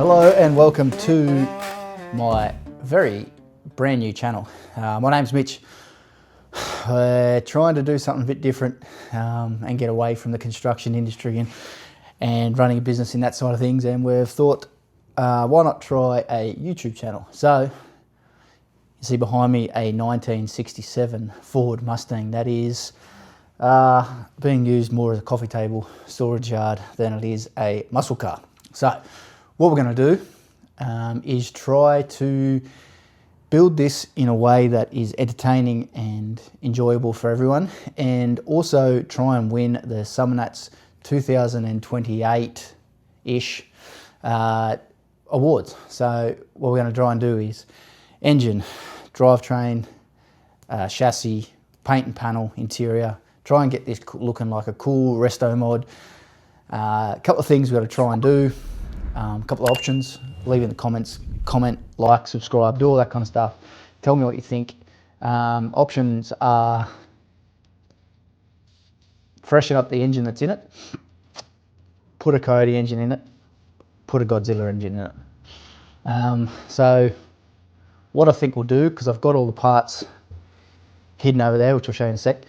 Hello and welcome to my very brand new channel. My name's Mitch. We're trying to do something a bit different and get away from the construction industry and running a business in that side of things, and we've thought why not try a YouTube channel. So you see behind me a 1967 Ford Mustang that is being used more as a coffee table storage yard than it is a muscle car. So what we're going to do is try to build this in a way that is entertaining and enjoyable for everyone, and also try and win the Summernats 2028-ish awards. So what we're going to try and do is engine, drivetrain, chassis, paint and panel, interior, try and get this looking like a cool restomod. A couple of things we've got to try and do. A couple of options, leave in the comments, comment, like, subscribe, do all that kind of stuff. Tell me what you think. Options are freshen up the engine that's in it, put a Coyote engine in it, put a Godzilla engine in it. So what I think we'll do, because I've got all the parts hidden over there, which I'll show you in a sec,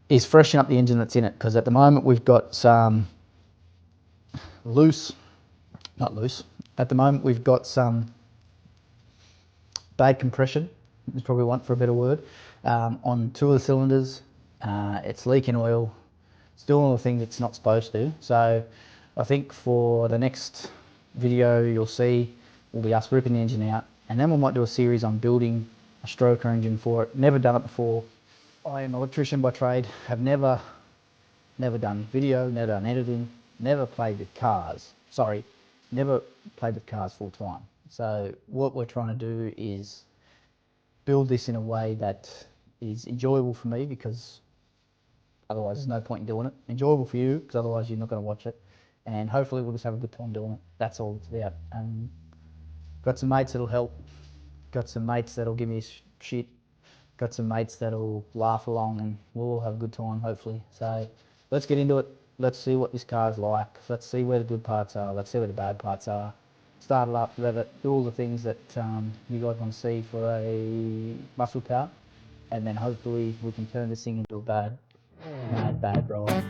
is freshen up the engine that's in it, because at the moment we've got some at the moment we've got some bad compression, is probably one for a better word, on two of the cylinders. It's leaking oil, it's doing all the things it's not supposed to. So I think for the next video you'll see will be us ripping the engine out, and then we might do a series on building a stroker engine for it. Never done it before. I am an electrician by trade, have never done video, never done editing, never played with cars. Never played with cars full time. So what we're trying to do is build this in a way that is enjoyable for me, because otherwise there's no point in doing it. Enjoyable for you, because otherwise you're not going to watch it. And hopefully we'll just have a good time doing it. That's all it's about. Got some mates that'll help. Got some mates that'll give me shit. Got some mates that'll laugh along, and we'll all have a good time, hopefully. So let's get into it. Let's see what this car's like. Let's see where the good parts are. Let's see where the bad parts are. Start it up, let it do all the things that you guys want to see for a muscle car, and then hopefully we can turn this thing into a bad ride.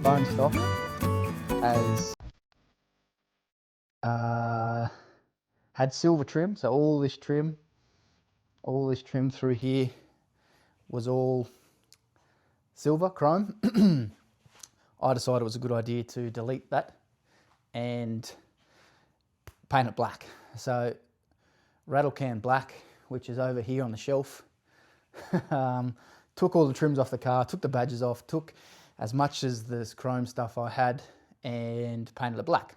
Bone stock as had silver trim, so all this trim through here was all silver chrome. I decided it was a good idea to delete that and paint it black. So rattle can black, which is over here on the shelf. Took all the trims off the car, took the badges off, took as much as this chrome stuff I had, and painted it black.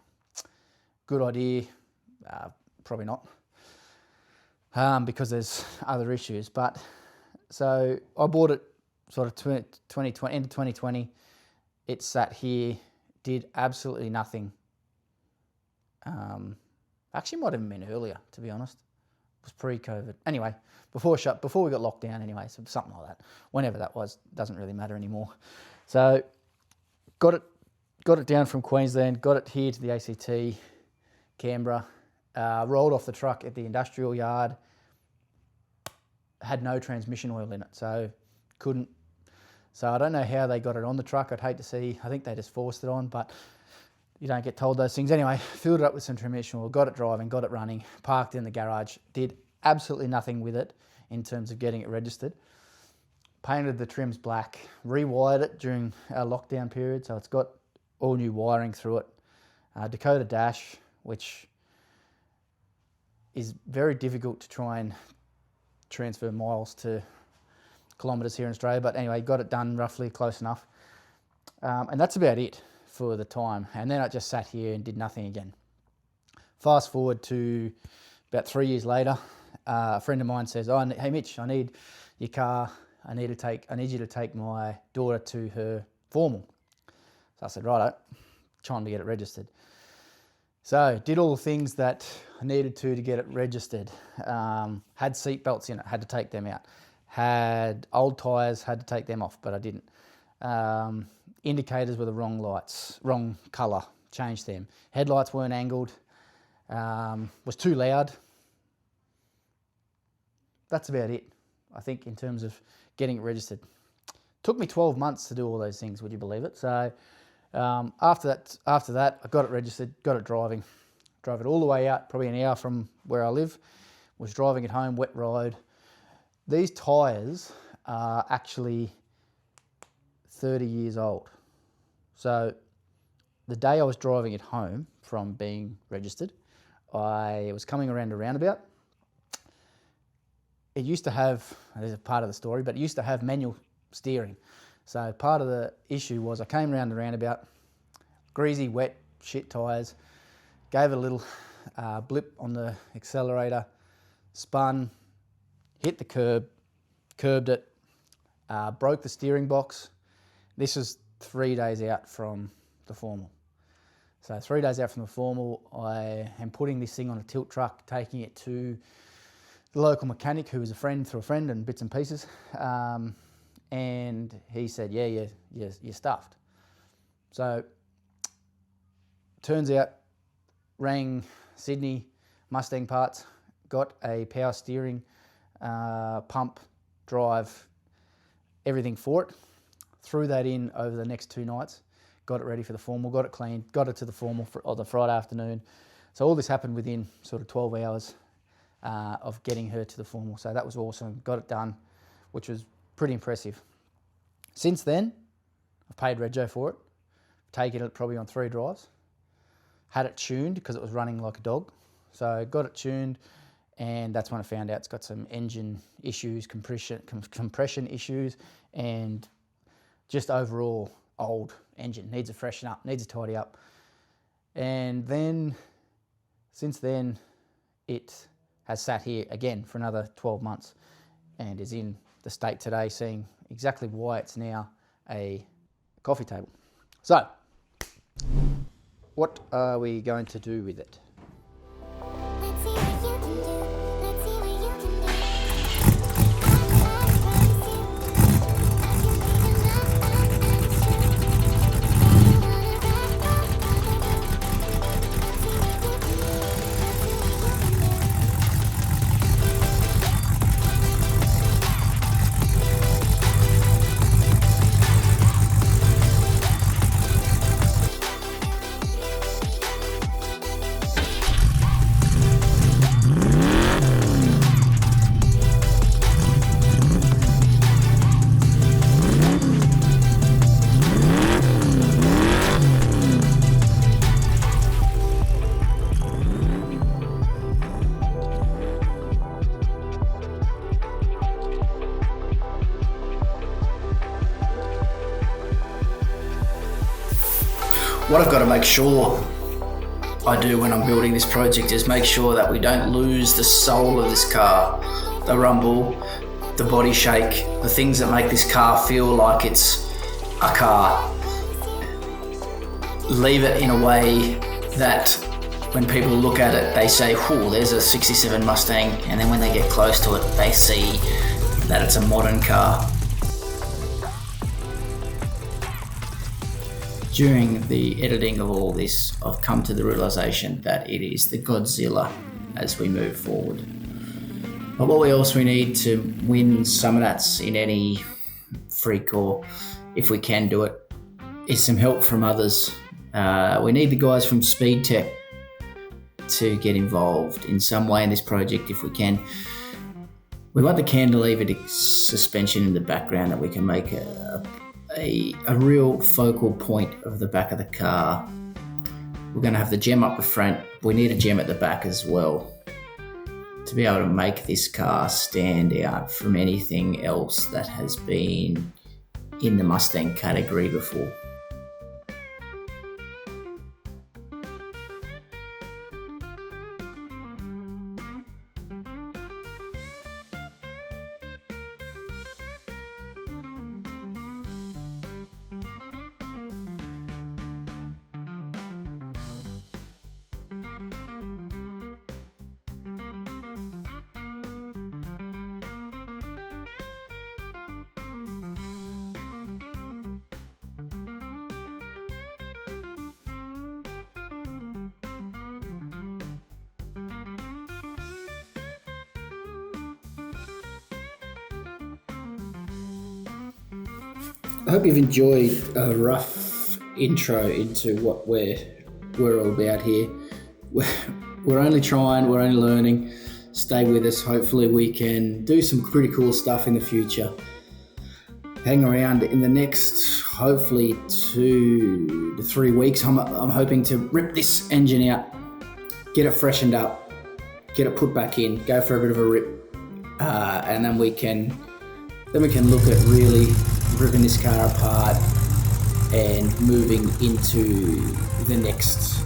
Good idea, probably not, because there's other issues. But so I bought it sort of 2020, end of 2020. It sat here, did absolutely nothing. Actually might have been earlier, to be honest. It was pre-COVID. Anyway, before we got locked down anyway, so something like that. Whenever that was, doesn't really matter anymore. So got it down from Queensland, got it here to the ACT, Canberra, rolled off the truck at the industrial yard, had no transmission oil in it, so couldn't. So I don't know how they got it on the truck. I'd hate to see. I think they just forced it on, but you don't get told those things. Anyway, filled it up with some transmission oil, got it driving, got it running, parked in the garage, did absolutely nothing with it in terms of getting it registered. Painted the trims black, rewired it during our lockdown period, so it's got all new wiring through it. Dakota dash, which is very difficult to try and transfer miles to kilometres here in Australia, but anyway, got it done roughly close enough. And that's about it for the time. And then I just sat here and did nothing again. Fast forward to about 3 years later, a friend of mine says, "Oh, hey Mitch, I need your car. I need you to take my daughter to her formal." So I said, righto, time to get it registered. So did all the things that I needed to get it registered. Had seat belts in it, had to take them out. Had old tyres, had to take them off, but I didn't. Indicators were the wrong lights, wrong colour, changed them. Headlights weren't angled, was too loud. That's about it, I think, in terms of getting it registered. Took me 12 months to do all those things, would you believe it? So after that, I got it registered, got it driving. Drove it all the way out, probably an hour from where I live. Was driving it home, wet road. These tyres are actually 30 years old. So the day I was driving it home from being registered, I was coming around a roundabout. It used to have, there's a part of the story, but it used to have manual steering. So part of the issue was I came around the roundabout, greasy, wet, shit tyres, gave it a little blip on the accelerator, spun, hit the curb, curbed it, broke the steering box. This was 3 days out from the formal. So 3 days out from the formal, I am putting this thing on a tilt truck, taking it to the local mechanic who was a friend through a friend and bits and pieces. And he said, yeah, you're stuffed. So turns out, rang Sydney Mustang parts, got a power steering, pump, drive, everything for it. Threw that in over the next 2 nights, got it ready for the formal, got it cleaned, got it to the formal on the Friday afternoon. So all this happened within sort of 12 hours of getting her to the formal. So that was awesome, got it done, which was pretty impressive. Since then, I've paid Rego for it, taken it probably on 3 drives, had it tuned because it was running like a dog. So got it tuned, and that's when I found out it's got some engine issues, compression issues, and just overall old engine, needs a freshen up, needs a tidy up. And then, since then, it has sat here again for another 12 months and is in the state today, seeing exactly why it's now a coffee table. So, what are we going to do with it? What I've got to make sure I do when I'm building this project is make sure that we don't lose the soul of this car, the rumble, the body shake, the things that make this car feel like it's a car. Leave it in a way that when people look at it, they say, whew, there's a 67 Mustang, and then when they get close to it, they see that it's a modern car. During the editing of all this, I've come to the realization that it is the Godzilla as we move forward. But what else we need to win some of that in any freak, or if we can do it, is some help from others. We need the guys from Speed Tech to get involved in some way in this project if we can. We want the cantilever suspension in the background that we can make a real focal point of the back of the car. We're going to have the gem up the front. We need a gem at the back as well to be able to make this car stand out from anything else that has been in the Mustang category before. I hope you've enjoyed a rough intro into what we're all about here. We're only trying, we're only learning. Stay with us. Hopefully we can do some pretty cool stuff in the future. Hang around in the next, hopefully 2 to 3 weeks. I'm hoping to rip this engine out, get it freshened up, get it put back in, go for a bit of a rip, and then we can look at really ripping this car apart and moving into the next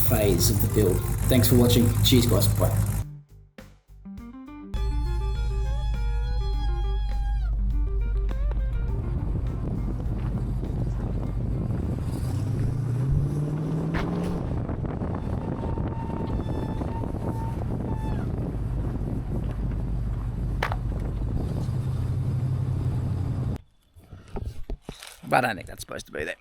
phase of the build. Thanks for watching. Cheers guys, bye. But I don't think that's supposed to be there.